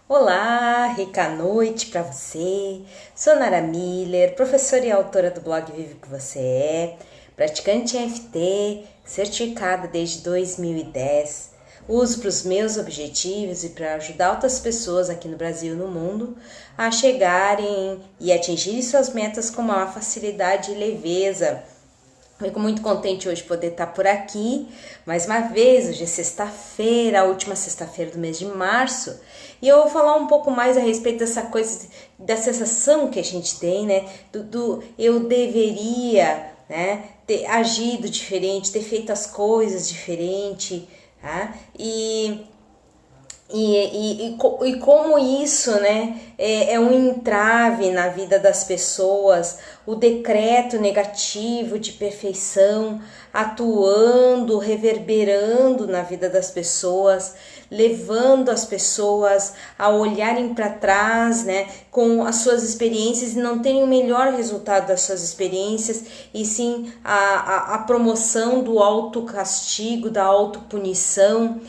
Olá, rica noite para você. Sou Nara Miller, professora e autora do blog Vive o que Você É, praticante EFT, certificada desde 2010. Uso para os meus objetivos e para ajudar outras pessoas aqui no Brasil e no mundo a chegarem e atingirem suas metas com maior facilidade e leveza. Fico muito contente hoje poder estar por aqui, mais uma vez. Hoje é sexta-feira, a última sexta-feira do mês de março, e eu vou falar um pouco mais a respeito dessa coisa, da sensação que a gente tem, né, do eu deveria, né, ter agido diferente, ter feito as coisas diferente, tá? E como isso, né, é um entrave na vida das pessoas, o decreto negativo de perfeição atuando, reverberando na vida das pessoas, levando as pessoas a olharem para trás, né, com as suas experiências e não terem o melhor resultado das suas experiências, e sim a promoção do autocastigo, da autopunição,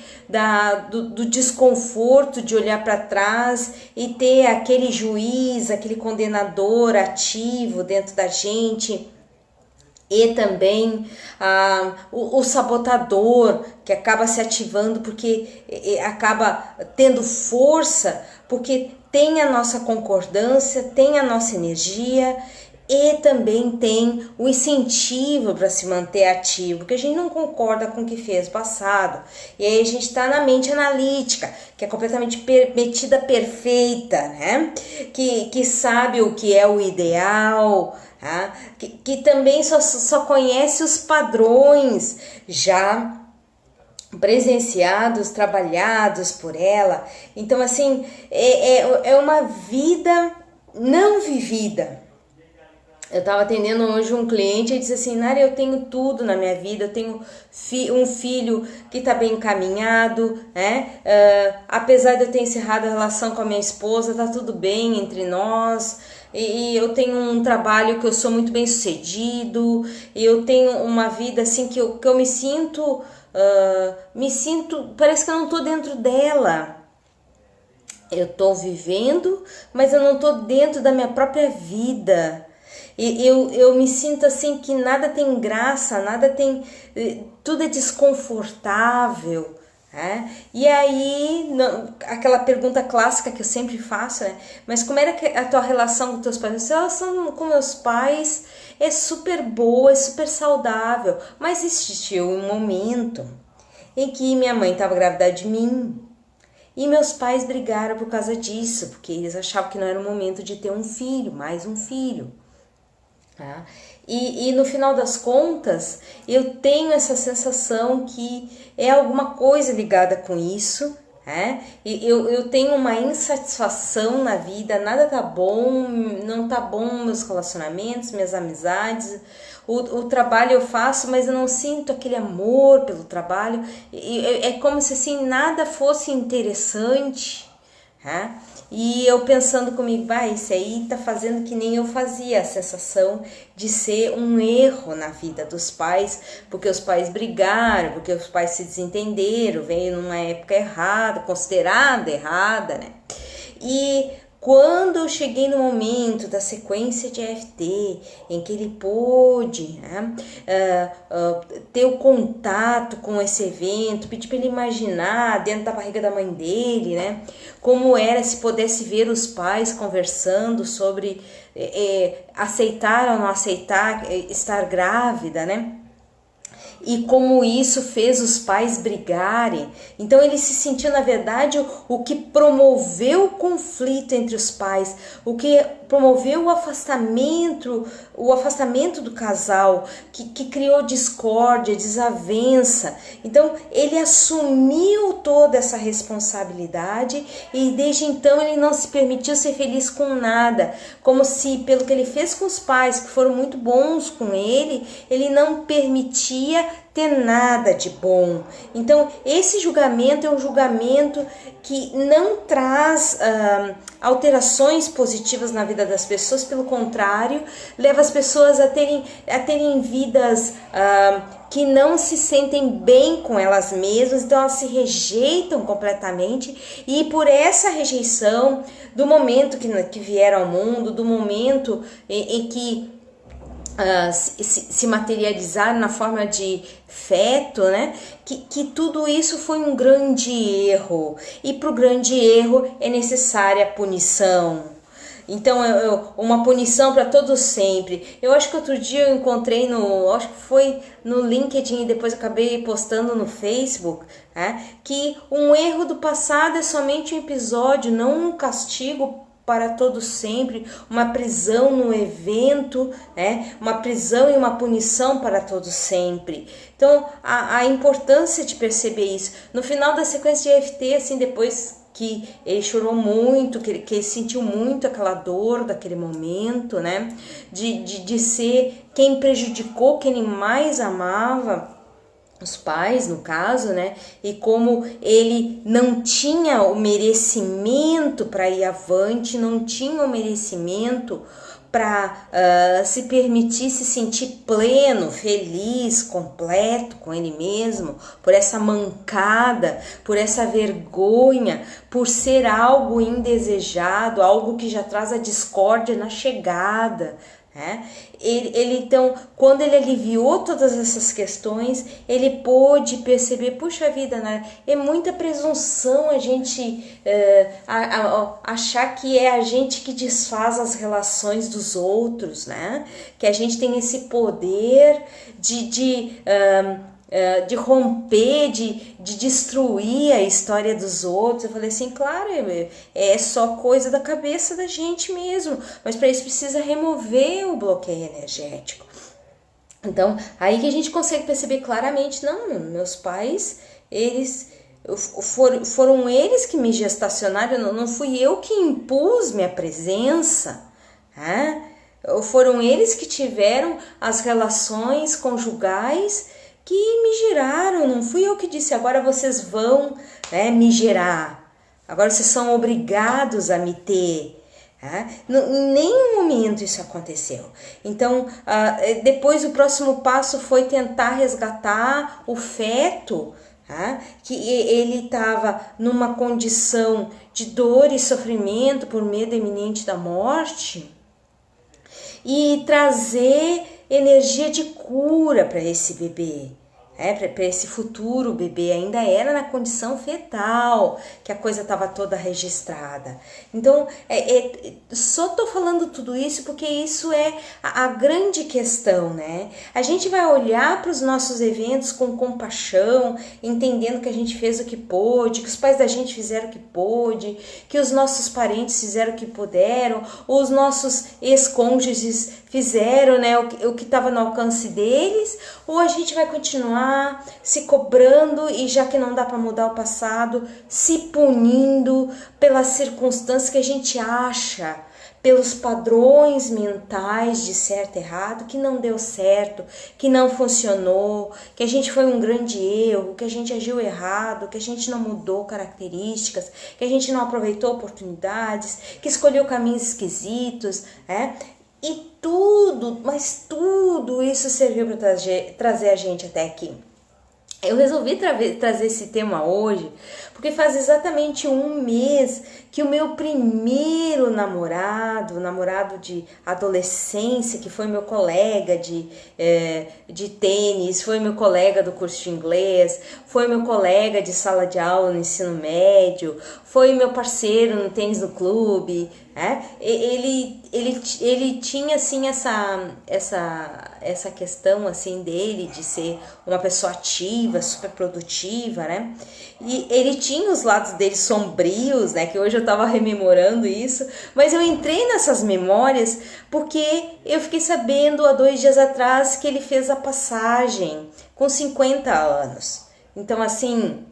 do desconforto de olhar para trás e ter aquele juiz, aquele condenador ativo dentro da gente. E também o sabotador, que acaba se ativando porque acaba tendo força, porque tem a nossa concordância, tem a nossa energia, e também tem o incentivo para se manter ativo, porque a gente não concorda com o que fez passado. E aí a gente está na mente analítica, que é completamente metida perfeita, né? Que sabe o que é o ideal, tá? Que também só conhece os padrões já presenciados, trabalhados por ela. Então, assim, é uma vida não vivida. Eu estava atendendo hoje um cliente e disse assim: Nara, eu tenho tudo na minha vida, eu tenho um filho que está bem encaminhado, né? Apesar de eu ter encerrado a relação com a minha esposa, tá tudo bem entre nós, e eu tenho um trabalho que eu sou muito bem sucedido, e eu tenho uma vida assim que eu me sinto, parece que eu não estou dentro dela. Eu estou vivendo, mas eu não estou dentro da minha própria vida. E eu me sinto assim que nada tem graça, nada tem, tudo é desconfortável, né? E aí, aquela pergunta clássica que eu sempre faço, né? Mas como era a tua relação com teus pais? A relação com meus pais é super boa, é super saudável, mas existiu um momento em que minha mãe estava grávida de mim e meus pais brigaram por causa disso, porque eles achavam que não era o momento de ter um filho, mais um filho. Tá? E no final das contas, eu tenho essa sensação que é alguma coisa ligada com isso, né? E eu tenho uma insatisfação na vida, nada tá bom, não tá bom meus relacionamentos, minhas amizades, o trabalho eu faço, mas eu não sinto aquele amor pelo trabalho, é como se assim nada fosse interessante, né? E eu pensando comigo, isso aí tá fazendo que nem eu fazia, a sensação de ser um erro na vida dos pais, porque os pais brigaram, porque os pais se desentenderam, veio numa época errada, considerada errada, né? E quando eu cheguei no momento da sequência de EFT, em que ele pôde, né, ter o contato com esse evento, pedi para ele imaginar dentro da barriga da mãe dele, né, como era se pudesse ver os pais conversando sobre aceitar ou não aceitar estar grávida, né? E como isso fez os pais brigarem. Então ele se sentiu, na verdade, o que promoveu o conflito entre os pais, o que promoveu o afastamento do casal, que criou discórdia, desavença. Então ele assumiu toda essa responsabilidade e desde então ele não se permitiu ser feliz com nada, como se pelo que ele fez com os pais, que foram muito bons com ele não permitia ter nada de bom. Então, esse julgamento é um julgamento que não traz alterações positivas na vida das pessoas, pelo contrário, leva as pessoas a terem vidas que não se sentem bem com elas mesmas, então elas se rejeitam completamente, e por essa rejeição, do momento que vieram ao mundo, do momento em que se materializar na forma de feto, né? Que tudo isso foi um grande erro, e para o grande erro é necessária a punição. Então, uma punição para todos sempre. Eu acho que outro dia eu encontrei acho que foi no LinkedIn, e depois acabei postando no Facebook, que um erro do passado é somente um episódio, não um castigo para todo sempre, uma prisão no evento, uma prisão e uma punição para todo sempre. Então, a importância de perceber isso. No final da sequência de EFT, assim, depois que ele chorou muito, que ele sentiu muito aquela dor daquele momento, de ser quem prejudicou quem ele mais amava, os pais, no caso, e como ele não tinha o merecimento para ir avante, não tinha o merecimento para se permitir se sentir pleno, feliz, completo com ele mesmo, por essa mancada, por essa vergonha, por ser algo indesejado, algo que já traz a discórdia na chegada. Então, quando ele aliviou todas essas questões, ele pôde perceber, puxa vida, é muita presunção a gente achar que é a gente que desfaz as relações dos outros, que a gente tem esse poder de romper, de destruir a história dos outros. Eu falei assim, claro, é só coisa da cabeça da gente mesmo, mas para isso precisa remover o bloqueio energético. Então, aí que a gente consegue perceber claramente, não, meus pais, eles foram eles que me gestacionaram, não fui eu que impus minha presença, foram eles que tiveram as relações conjugais que me geraram, não fui eu que disse, agora vocês vão me gerar, agora vocês são obrigados a me ter. Em nenhum momento isso aconteceu. Então, depois o próximo passo foi tentar resgatar o feto, que ele estava numa condição de dor e sofrimento por medo iminente da morte, e trazer energia de cura para esse bebê, para esse futuro bebê. Ainda era na condição fetal que a coisa estava toda registrada. Então, só estou falando tudo isso porque isso é a grande questão, A gente vai olhar para os nossos eventos com compaixão, entendendo que a gente fez o que pôde, que os pais da gente fizeram o que pôde, que os nossos parentes fizeram o que puderam, os nossos ex-cônjuges fizeram o que estava no alcance deles, ou a gente vai continuar se cobrando e, já que não dá para mudar o passado, se punindo pelas circunstâncias que a gente acha, pelos padrões mentais de certo e errado, que não deu certo, que não funcionou, que a gente foi um grande erro, que a gente agiu errado, que a gente não mudou características, que a gente não aproveitou oportunidades, que escolheu caminhos esquisitos, E tudo, mas tudo isso serviu para trazer a gente até aqui. Eu resolvi trazer esse tema hoje porque faz exatamente um mês que o meu primeiro namorado de adolescência, que foi meu colega de tênis, foi meu colega do curso de inglês, foi meu colega de sala de aula no ensino médio, foi meu parceiro no tênis no clube, ele tinha assim essa questão assim dele de ser uma pessoa ativa, super produtiva, E ele tinha os lados dele sombrios, que hoje eu tava rememorando isso, mas eu entrei nessas memórias porque eu fiquei sabendo há 2 dias atrás que ele fez a passagem com 50 anos. Então, assim,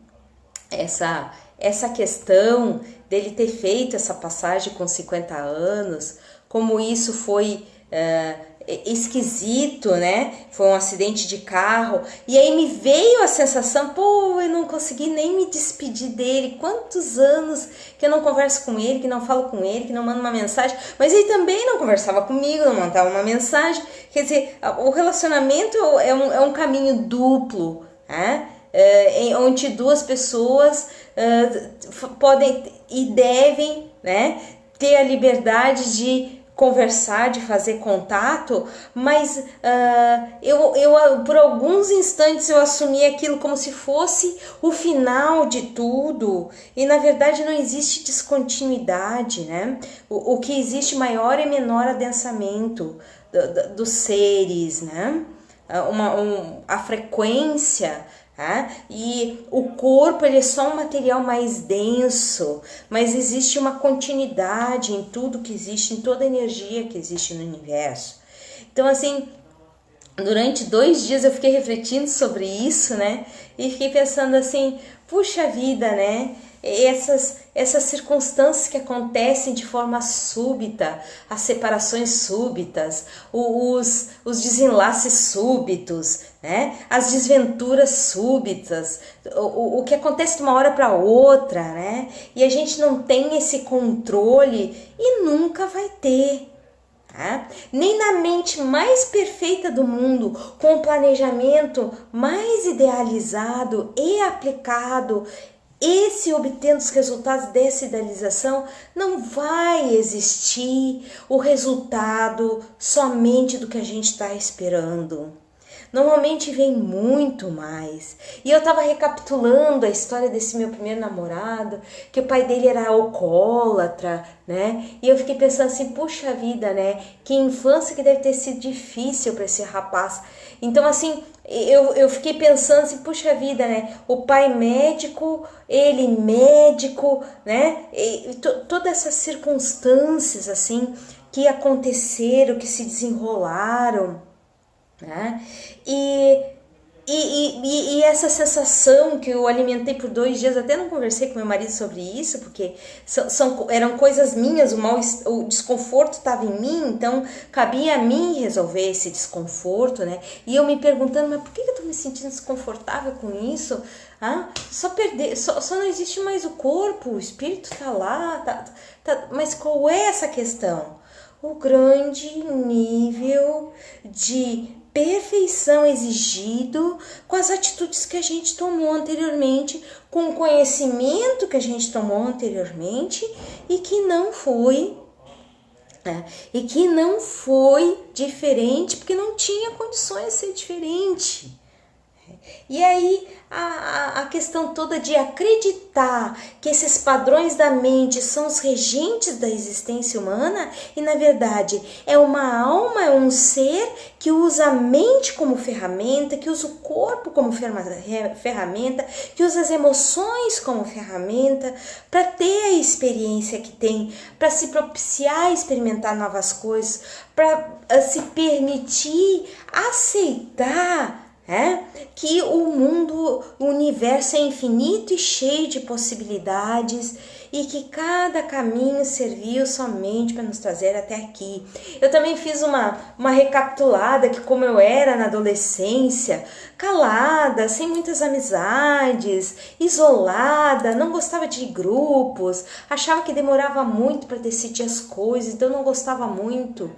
essa questão dele ter feito essa passagem com 50 anos, como isso foi esquisito, né? Foi um acidente de carro. E aí me veio a sensação, pô, eu não consegui nem me despedir dele. Quantos anos que eu não converso com ele, que não falo com ele, que não mando uma mensagem. Mas ele também não conversava comigo, não mandava uma mensagem. Quer dizer, o relacionamento é um caminho duplo, né? Onde duas pessoas podem e devem, né, ter a liberdade de conversar, de fazer contato, mas eu por alguns instantes eu assumi aquilo como se fosse o final de tudo, e na verdade não existe descontinuidade, né? O que existe maior e menor adensamento dos seres, né? A frequência. E o corpo ele é só um material mais denso, mas existe uma continuidade em tudo que existe, em toda a energia que existe no universo. Então, assim, durante 2 dias eu fiquei refletindo sobre isso, né? E fiquei pensando assim, puxa vida, né? Essas circunstâncias que acontecem de forma súbita, as separações súbitas, os desenlaces súbitos, né? As desventuras súbitas, o que acontece de uma hora para outra, né? E a gente não tem esse controle e nunca vai ter. Nem na mente mais perfeita do mundo, com o planejamento mais idealizado e aplicado, obtendo os resultados dessa idealização, não vai existir o resultado somente do que a gente está esperando. Normalmente vem muito mais. E eu estava recapitulando a história desse meu primeiro namorado, que o pai dele era alcoólatra, né? E eu fiquei pensando assim, puxa vida, né? Que infância que deve ter sido difícil para esse rapaz. Então, assim, eu fiquei pensando assim, puxa vida, né? O pai médico, ele médico, né? Todas essas circunstâncias, assim, que aconteceram, que se desenrolaram, né? E essa sensação que eu alimentei por 2 dias, até não conversei com meu marido sobre isso, porque eram coisas minhas, o desconforto estava em mim, então cabia a mim resolver esse desconforto, né? E eu me perguntando, mas por que eu tô me sentindo desconfortável com isso? Só não existe mais o corpo, o espírito tá lá, mas qual é essa questão? O grande nível de perfeição exigido com as atitudes que a gente tomou anteriormente, com o conhecimento que a gente tomou anteriormente e que não foi diferente, porque não tinha condições de ser diferente. E aí a questão toda de acreditar que esses padrões da mente são os regentes da existência humana e na verdade é uma alma, é um ser que usa a mente como ferramenta, que usa o corpo como ferramenta, que usa as emoções como ferramenta para ter a experiência que tem, para se propiciar a experimentar novas coisas, para se permitir aceitar que o universo é infinito e cheio de possibilidades e que cada caminho serviu somente para nos trazer até aqui. Eu também fiz uma recapitulada que como eu era na adolescência, calada, sem muitas amizades, isolada, não gostava de grupos, achava que demorava muito para decidir as coisas, então não gostava muito,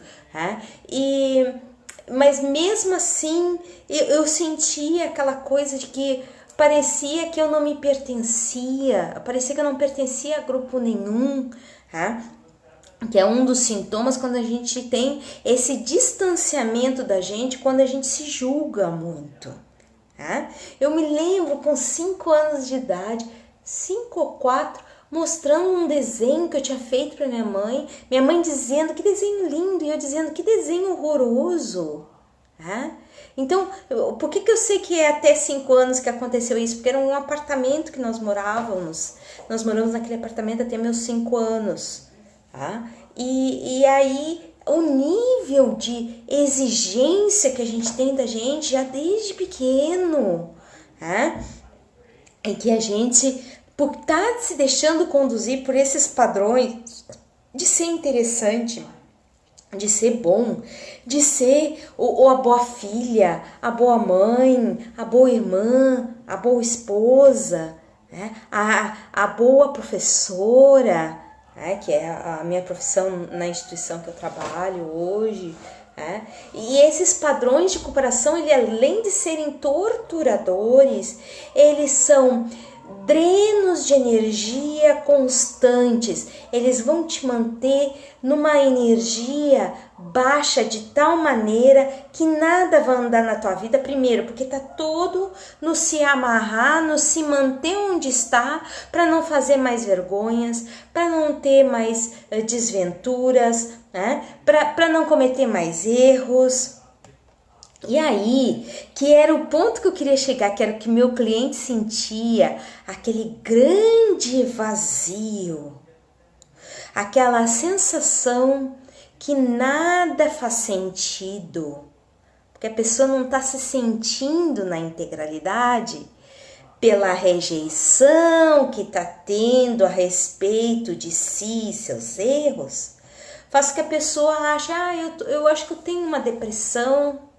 mas mesmo assim eu sentia aquela coisa de que parecia que eu não me pertencia, parecia que eu não pertencia a grupo nenhum, que é um dos sintomas quando a gente tem esse distanciamento da gente, quando a gente se julga muito. Eu me lembro com 5 anos de idade, 5 ou 4, mostrando um desenho que eu tinha feito para minha mãe dizendo que desenho lindo, e eu dizendo que desenho horroroso. Então, por que eu sei que é até 5 anos que aconteceu isso? Porque era um apartamento que nós moramos naquele apartamento até meus 5 anos. E aí, o nível de exigência que a gente tem da gente já desde pequeno, e que a gente, por estar se deixando conduzir por esses padrões de ser interessante, de ser bom, de ser a boa filha, a boa mãe, a boa irmã, a boa esposa, né? A boa professora, né? Que é a minha profissão na instituição que eu trabalho hoje. Né? E esses padrões de comparação, ele, além de serem torturadores, eles são drenos de energia constantes. Eles vão te manter numa energia baixa de tal maneira que nada vai andar na tua vida. Primeiro, porque tá todo no se amarrar, no se manter onde está, para não fazer mais vergonhas, para não ter mais desventuras, né? Para não cometer mais erros. E aí, que era o ponto que eu queria chegar, que era o que meu cliente sentia, aquele grande vazio, aquela sensação que nada faz sentido, porque a pessoa não está se sentindo na integralidade pela rejeição que está tendo a respeito de si e seus erros, faz que a pessoa ache, eu acho que eu tenho uma depressão,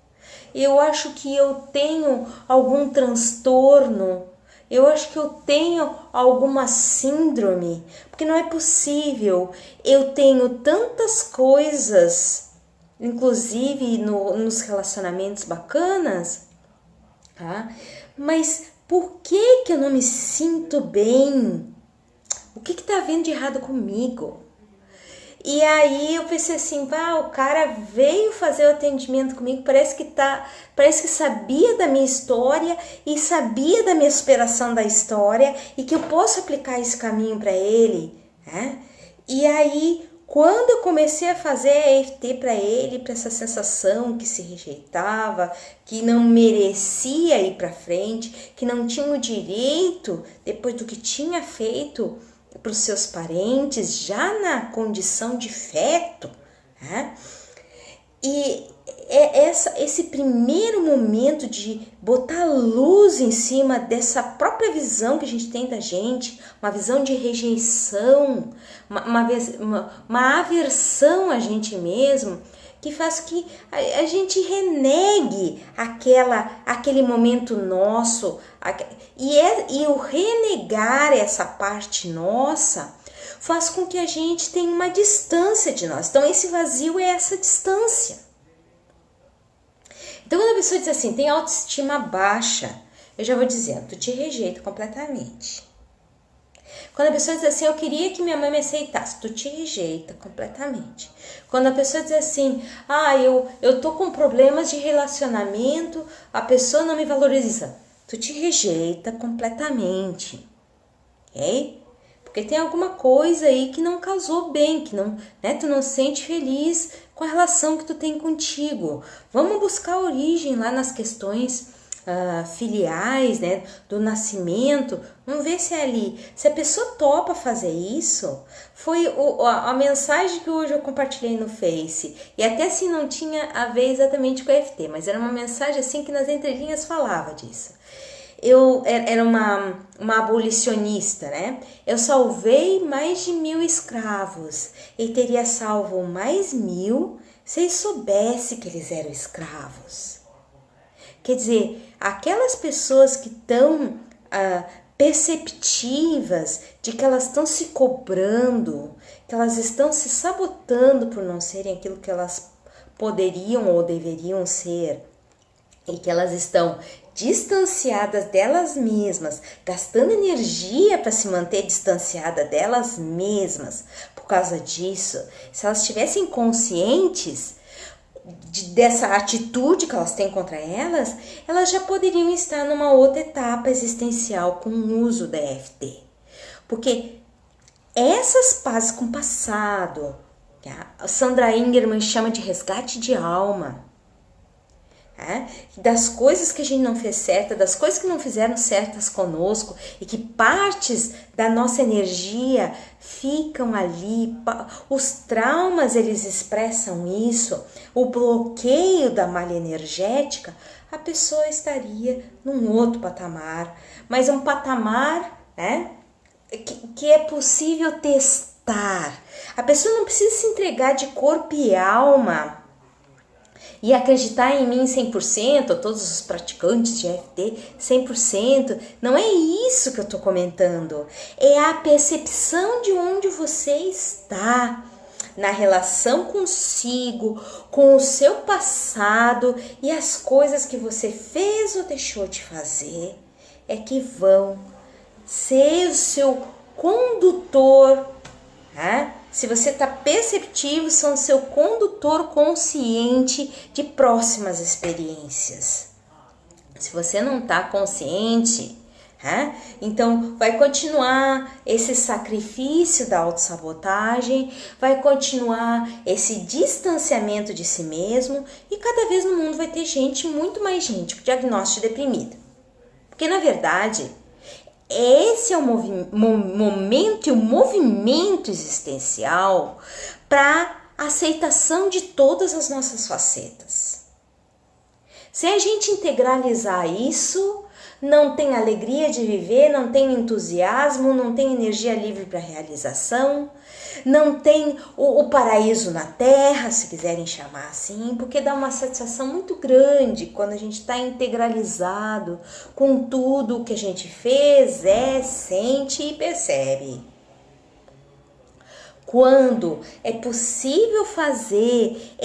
eu acho que eu tenho algum transtorno, eu acho que eu tenho alguma síndrome, porque não é possível, eu tenho tantas coisas, inclusive nos relacionamentos bacanas, tá? Mas por que eu não me sinto bem? O que tá havendo de errado comigo? E aí eu pensei assim, o cara veio fazer o atendimento comigo, parece que sabia da minha história e sabia da minha superação da história e que eu posso aplicar esse caminho para ele, né? E aí, quando eu comecei a fazer a EFT para ele, para essa sensação que se rejeitava, que não merecia ir para frente, que não tinha o direito, depois do que tinha feito para os seus parentes, já na condição de feto, né? E esse primeiro momento de botar luz em cima dessa própria visão que a gente tem da gente, uma visão de rejeição, uma aversão a gente mesmo, que faz que a gente renegue aquele momento nosso, e o renegar essa parte nossa faz com que a gente tenha uma distância de nós. Então esse vazio é essa distância. Então quando a pessoa diz assim, tem autoestima baixa, eu já vou dizendo, tu te rejeita completamente. Quando a pessoa diz assim, eu queria que minha mãe me aceitasse, tu te rejeita completamente. Quando a pessoa diz assim, eu tô com problemas de relacionamento, a pessoa não me valoriza, tu te rejeita completamente, ok? Porque tem alguma coisa aí que não casou bem, que não, né, tu não se sente feliz com a relação que tu tem contigo. Vamos buscar a origem lá nas questões filiais, né, do nascimento. Vamos ver se é ali. Se a pessoa topa fazer isso, foi a mensagem que hoje eu compartilhei no Face. E até assim não tinha a ver exatamente com a EFT, mas era uma mensagem assim que nas entrelinhas falava disso. Eu era uma abolicionista, né? Eu salvei mais de 1000 escravos e teria salvo mais 1000 se eles soubessem que eles eram escravos. Quer dizer, aquelas pessoas que estão perceptivas de que elas estão se cobrando, que elas estão se sabotando por não serem aquilo que elas poderiam ou deveriam ser, e que elas estão distanciadas delas mesmas, gastando energia para se manter distanciada delas mesmas. Por causa disso, se elas estivessem conscientes dessa atitude que elas têm contra elas, elas já poderiam estar numa outra etapa existencial com o uso da EFT. Porque essas pazes com o passado, que a Sandra Ingerman chama de resgate de alma, das coisas que a gente não fez certa, das coisas que não fizeram certas conosco e que partes da nossa energia ficam ali, os traumas eles expressam isso, o bloqueio da malha energética, a pessoa estaria num outro patamar, mas um patamar, né, que é possível testar estar. A pessoa não precisa se entregar de corpo e alma e acreditar em mim 100%, ou todos os praticantes de EFT 100%. Não é isso que eu estou comentando. É a percepção de onde você está, na relação consigo, com o seu passado e as coisas que você fez ou deixou de fazer, é que vão ser o seu condutor, né? Se você está perceptivo, são o seu condutor consciente de próximas experiências. Se você não está consciente, então vai continuar esse sacrifício da autossabotagem, vai continuar esse distanciamento de si mesmo, e cada vez no mundo vai ter gente, muito mais gente, com diagnóstico de deprimido. Porque na verdade, esse é o momento e o movimento existencial para aceitação de todas as nossas facetas. Se a gente integralizar isso, não tem alegria de viver, não tem entusiasmo, não tem energia livre para realização, não tem o paraíso na terra, se quiserem chamar assim, porque dá uma satisfação muito grande quando a gente está integralizado com tudo o que a gente fez, sente e percebe. Quando é possível fazer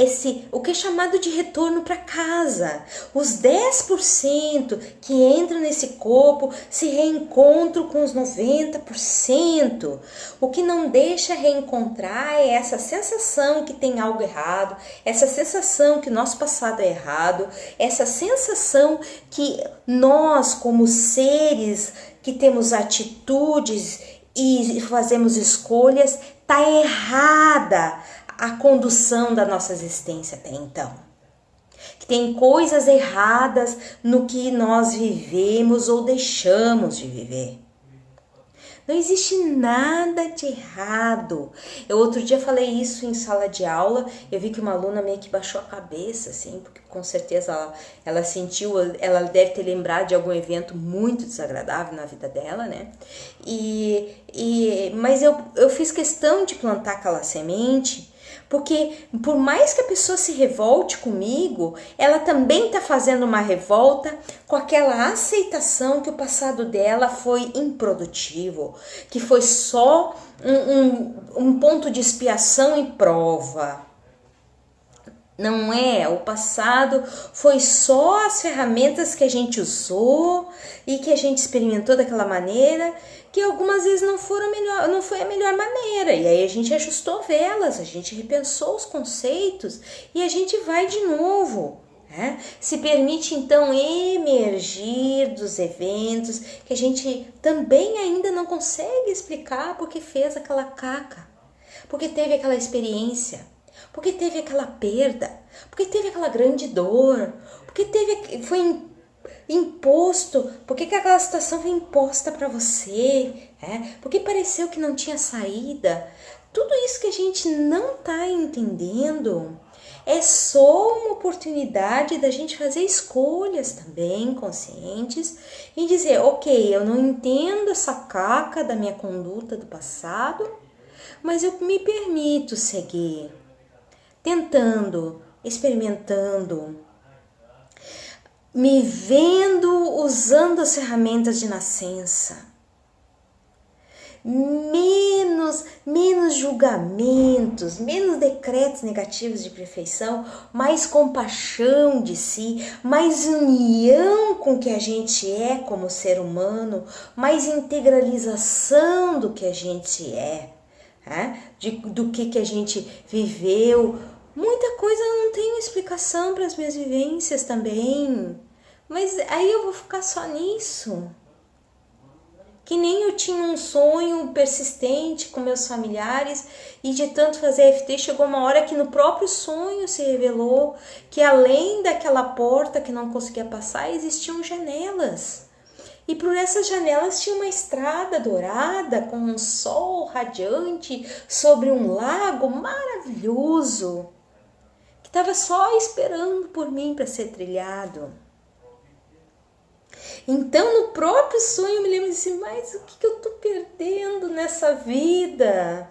o que é chamado de retorno para casa. Os 10% que entram nesse corpo se reencontram com os 90%. O que não deixa reencontrar é essa sensação que tem algo errado, essa sensação que o nosso passado é errado, essa sensação que nós, como seres que temos atitudes e fazemos escolhas, está errada a condução da nossa existência até então. Que tem coisas erradas no que nós vivemos ou deixamos de viver. Não existe nada de errado. Eu outro dia falei isso em sala de aula, eu vi que uma aluna meio que baixou a cabeça, assim, porque com certeza ela sentiu, ela deve ter lembrado de algum evento muito desagradável na vida dela, né? Mas eu fiz questão de plantar aquela semente, porque por mais que a pessoa se revolte comigo, ela também está fazendo uma revolta com aquela aceitação que o passado dela foi improdutivo, que foi só um ponto de expiação e prova. Não é, o passado foi só as ferramentas que a gente usou e que a gente experimentou daquela maneira, que algumas vezes não foi a melhor maneira, e aí a gente ajustou velas, a gente repensou os conceitos e a gente vai de novo. Se permite então emergir dos eventos que a gente também ainda não consegue explicar porque fez aquela caca, porque teve aquela experiência, porque teve aquela perda, porque teve aquela grande dor, porque foi imposto, porque que aquela situação foi imposta para você, porque pareceu que não tinha saída. Tudo isso que a gente não está entendendo é só uma oportunidade da gente fazer escolhas também conscientes e dizer, ok, eu não entendo essa caca da minha conduta do passado, mas eu me permito seguir, tentando, experimentando, me vendo usando as ferramentas de nascença. Menos julgamentos, menos decretos negativos de perfeição, mais compaixão de si, mais união com o que a gente é como ser humano, mais integralização do que a gente é, do que a gente viveu. Muita coisa eu não tenho explicação para as minhas vivências também, mas aí eu vou ficar só nisso. Que nem eu tinha um sonho persistente com meus familiares e de tanto fazer EFT, chegou uma hora que no próprio sonho se revelou que além daquela porta que não conseguia passar, existiam janelas. E por essas janelas tinha uma estrada dourada com um sol radiante sobre um lago maravilhoso que estava só esperando por mim para ser trilhado. Então, no próprio sonho, eu me lembro assim, mas o que eu tô perdendo nessa vida?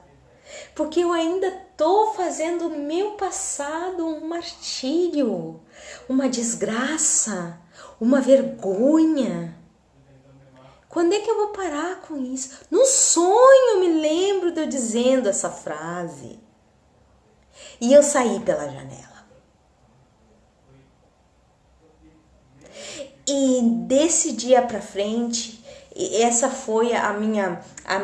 porque eu ainda tô fazendo o meu passado um martírio, uma desgraça, uma vergonha. Quando é que eu vou parar com isso? No sonho eu me lembro de eu dizendo essa frase. E eu saí pela janela. E desse dia pra frente, essa foi a minha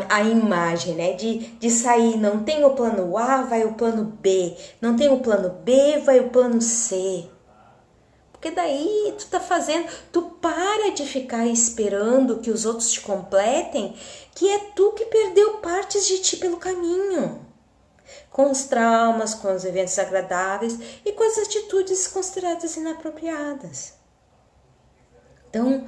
a imagem, né? De sair, não tem o plano A, vai o plano B. Não tem o plano B, vai o plano C. Porque daí tu para de ficar esperando que os outros te completem, que é tu que perdeu partes de ti pelo caminho. Com os traumas, com os eventos agradáveis e com as atitudes consideradas inapropriadas. Então,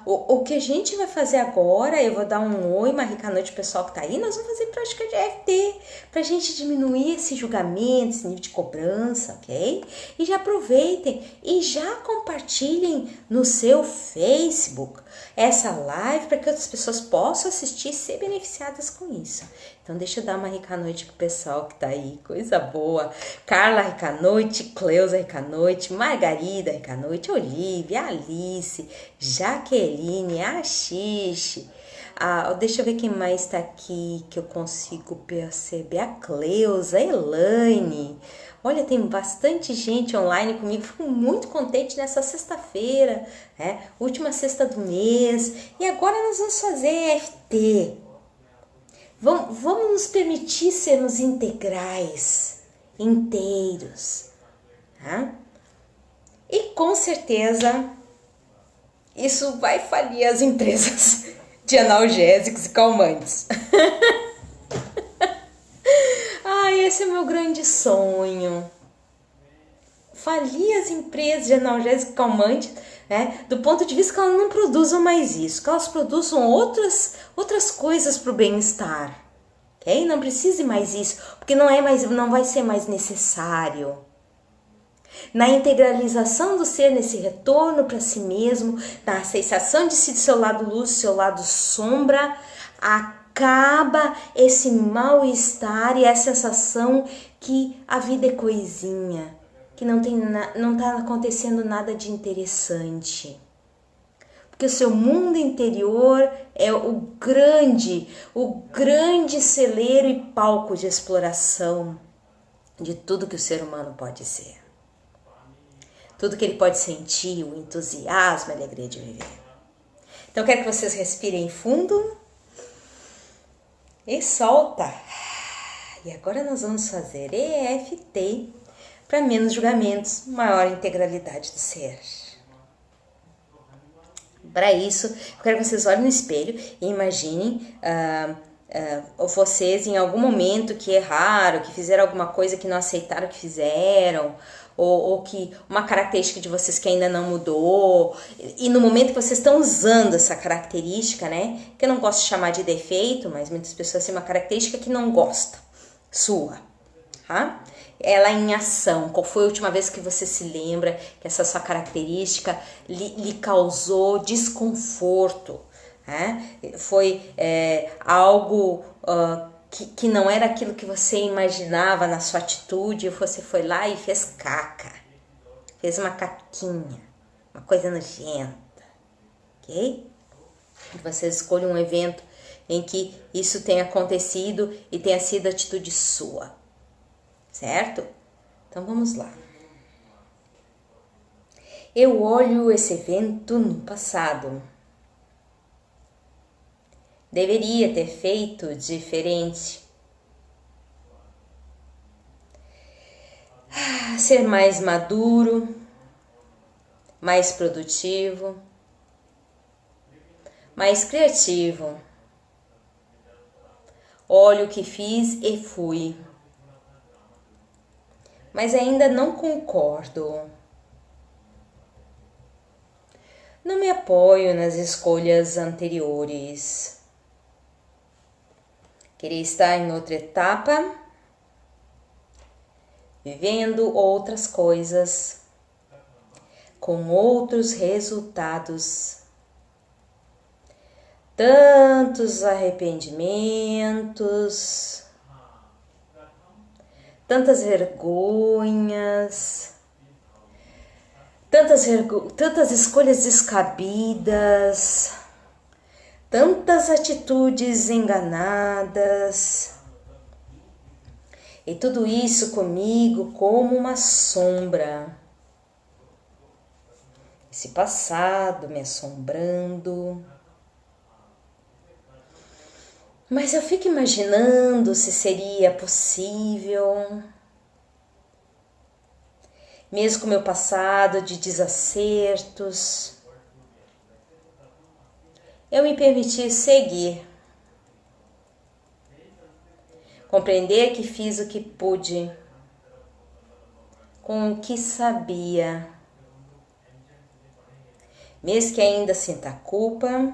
o que a gente vai fazer agora, eu vou dar um oi, uma rica noite pro pessoal que tá aí, nós vamos fazer prática de EFT, pra gente diminuir esse julgamento, esse nível de cobrança, ok? E já aproveitem e já compartilhem no seu Facebook essa live para que outras pessoas possam assistir e ser beneficiadas com isso. Então, deixa eu dar uma rica noite pro pessoal que tá aí, coisa boa. Carla, rica noite, Cleusa, rica noite, Margarida, rica noite, Olivia, Alice, Jaqueline, Axixe. Deixa eu ver quem mais tá aqui que eu consigo perceber. A Cleusa, Elaine. Olha, tem bastante gente online comigo. Fico muito contente nessa sexta-feira, né? Última sexta do mês. E agora nós vamos fazer EFT. Vamos nos permitir sermos integrais, inteiros. Tá? E com certeza isso vai falir as empresas de analgésicos e calmantes. Esse é o meu grande sonho. Falir as empresas de analgésicos e calmantes, né? Do ponto de vista que elas não produzam mais isso, que elas produzam outras coisas para o bem-estar. Ok? Não precise mais isso, porque não vai ser mais necessário. Na integralização do ser, nesse retorno para si mesmo, na aceitação de si, do seu lado luz, do seu lado sombra, acaba esse mal-estar e a sensação que a vida é coisinha, que não está acontecendo nada de interessante. Porque o seu mundo interior é o grande celeiro e palco de exploração de tudo que o ser humano pode ser. Tudo que ele pode sentir, o entusiasmo, a alegria de viver. Então eu quero que vocês respirem fundo e solta. E agora nós vamos fazer EFT para menos julgamentos, maior integralidade do ser. Para isso, eu quero que vocês olhem no espelho e imaginem vocês em algum momento que erraram, que fizeram alguma coisa que não aceitaram que fizeram, ou que uma característica de vocês que ainda não mudou, e no momento que vocês estão usando essa característica, né, que eu não gosto de chamar de defeito, mas muitas pessoas têm uma característica que não gosta, sua, tá? Ela em ação. Qual foi a última vez que você se lembra que essa sua característica lhe causou desconforto? Né? Foi algo que não era aquilo que você imaginava na sua atitude, e você foi lá e fez caca. Fez uma caquinha, uma coisa nojenta. Ok? Você escolhe um evento em que isso tenha acontecido e tenha sido atitude sua. Certo? Então vamos lá. Eu olho esse evento no passado. Deveria ter feito diferente. Ser mais maduro, mais produtivo, mais criativo. Olho o que fiz e fui. Mas ainda não concordo. Não me apoio nas escolhas anteriores. Queria estar em outra etapa, vivendo outras coisas, com outros resultados. Tantos arrependimentos, tantas vergonhas, tantas escolhas descabidas, tantas atitudes enganadas. E tudo isso comigo como uma sombra. Esse passado me assombrando. Mas eu fico imaginando se seria possível, mesmo com o meu passado de desacertos, eu me permitir seguir, compreender que fiz o que pude, com o que sabia, mesmo que ainda sinta culpa,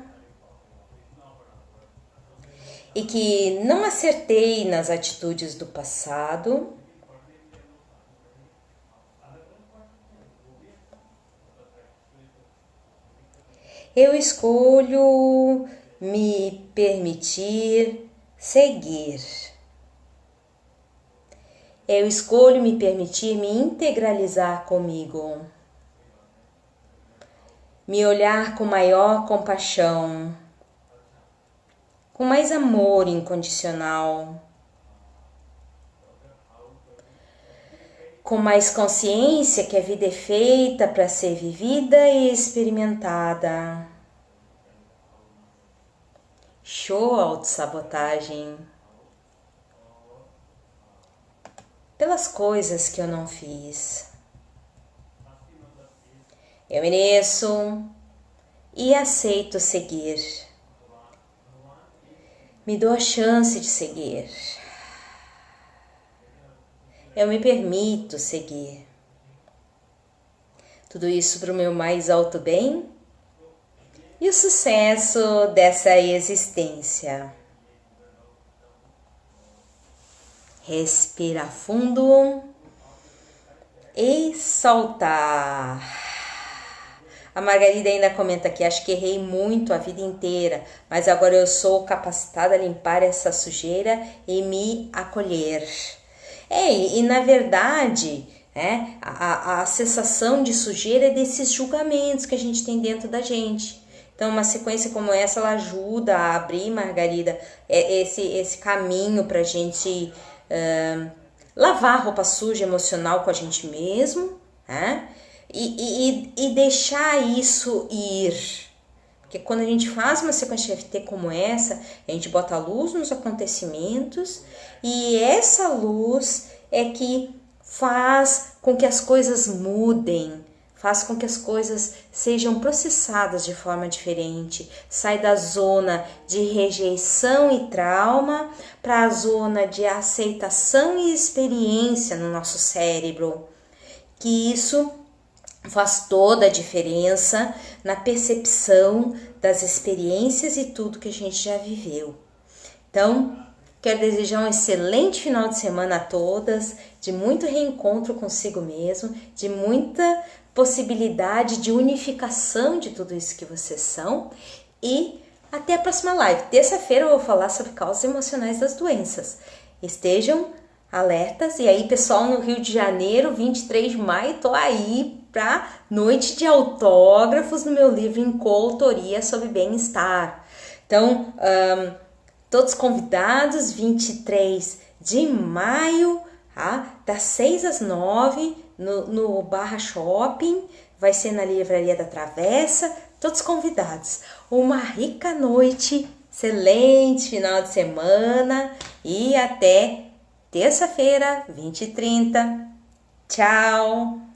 e que não acertei nas atitudes do passado, eu escolho me permitir seguir. Eu escolho me permitir me integralizar comigo, me olhar com maior compaixão, com mais amor incondicional, com mais consciência que a vida é feita para ser vivida e experimentada. Show autossabotagem pelas coisas que eu não fiz. Eu mereço e aceito seguir. Me dou a chance de seguir. Eu me permito seguir. Tudo isso para o meu mais alto bem e o sucesso dessa existência. Respira fundo e soltar. A Margarida ainda comenta aqui, acho que errei muito a vida inteira, mas agora eu sou capacitada a limpar essa sujeira e me acolher. E na verdade, a sensação de sujeira é desses julgamentos que a gente tem dentro da gente. Então, uma sequência como essa, ela ajuda a abrir, Margarida, esse caminho para a gente lavar a roupa suja emocional com a gente mesmo, né? E deixar isso ir. Porque quando a gente faz uma sequência de FT como essa, a gente bota a luz nos acontecimentos e essa luz é que faz com que as coisas mudem, faz com que as coisas sejam processadas de forma diferente. Sai da zona de rejeição e trauma para a zona de aceitação e experiência no nosso cérebro. Que isso faz toda a diferença na percepção das experiências e tudo que a gente já viveu. Então, quero desejar um excelente final de semana a todas, de muito reencontro consigo mesmo, de muita possibilidade de unificação de tudo isso que vocês são e até a próxima live. Terça-feira eu vou falar sobre causas emocionais das doenças. Estejam alertas. E aí, pessoal, no Rio de Janeiro, 23 de maio, tô aí para noite de autógrafos no meu livro em coautoria sobre bem-estar. Então, todos convidados, 23 de maio, das 6 às 9, no Barra Shopping, vai ser na Livraria da Travessa, todos convidados. Uma rica noite, excelente final de semana e até terça-feira, 20h30. Tchau!